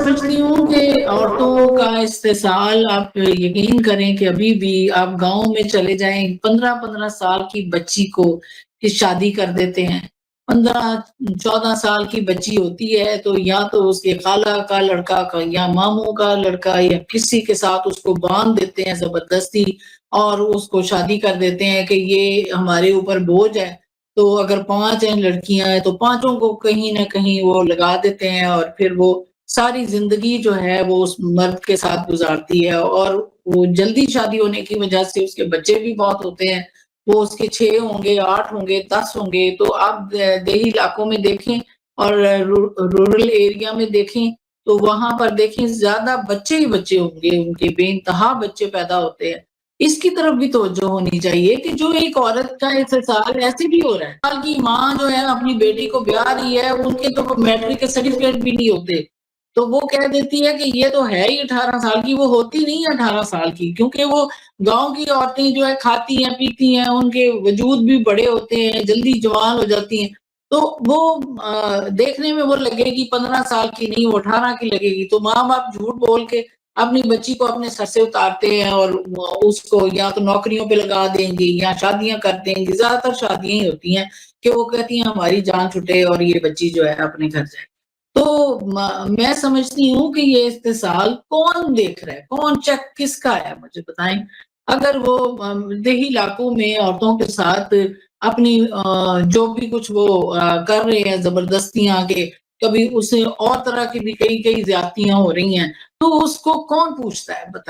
سمجھتی ہوں کہ عورتوں کا استحصال، آپ یقین کریں کہ ابھی بھی آپ گاؤں میں چلے جائیں، 15 سال کی بچی کو شادی کر دیتے ہیں۔ 14 سال کی بچی ہوتی ہے تو یا تو اس کے خالہ کا لڑکا یا ماموں کا لڑکا یا کسی کے ساتھ اس کو باندھ دیتے ہیں زبردستی، اور اس کو شادی کر دیتے ہیں کہ یہ ہمارے اوپر بوجھ ہے۔ تو اگر 5 لڑکیاں ہیں تو 5 کو کہیں نہ کہیں وہ لگا دیتے ہیں، اور پھر وہ ساری زندگی جو ہے وہ اس مرد کے ساتھ گزارتی ہے، اور وہ جلدی شادی ہونے کی وجہ سے اس کے بچے بھی بہت ہوتے ہیں۔ وہ اس کے 6 ہوں گے، 8 ہوں گے، 10 ہوں گے۔ تو آپ دیہی علاقوں میں دیکھیں اور رورل ایریا میں دیکھیں تو وہاں پر دیکھیں زیادہ بچے ہی بچے ہوں گے، ان کے بے انتہا بچے پیدا ہوتے ہیں۔ اس کی طرف بھی توجہ ہونی چاہیے کہ جو ایک عورت کا استحصال ایسے بھی ہو رہا ہے۔ سال کی ماں جو ہے اپنی بیٹی کو بیاہ رہی ہے، ان کے تو میٹرک کے سرٹیفکیٹ بھی نہیں ہوتے، تو وہ کہہ دیتی ہے کہ یہ تو ہے ہی 18 سال کی۔ وہ ہوتی نہیں ہے 18 سال کی، کیونکہ وہ گاؤں کی عورتیں جو ہے کھاتی ہیں پیتی ہیں، ان کے وجود بھی بڑے ہوتے ہیں، جلدی جوان ہو جاتی ہیں، تو وہ دیکھنے میں وہ لگے گی 15 سال کی نہیں، وہ 18 کی لگے گی۔ تو ماں باپ جھوٹ بول کے اپنی بچی کو اپنے سر سے اتارتے ہیں، اور اس کو یا تو نوکریوں پہ لگا دیں گے یا شادیاں کر دیں گے۔ زیادہ تر شادیاں ہی ہوتی ہیں کہ وہ کہتی ہیں ہماری جان چھٹے اور یہ بچی جو ہے اپنے گھر جائے۔ تو میں سمجھتی ہوں کہ یہ استحصال کون دیکھ رہا ہے، کون چیک کس کا ہے، مجھے بتائیں۔ اگر وہ دیہی علاقوں میں عورتوں کے ساتھ اپنی جو بھی کچھ وہ کر رہے ہیں زبردستیاں، کہ کبھی اسے اور طرح کی بھی کئی زیادتیاں ہو رہی ہیں، تو اس کو کون پوچھتا ہے، بتائیں۔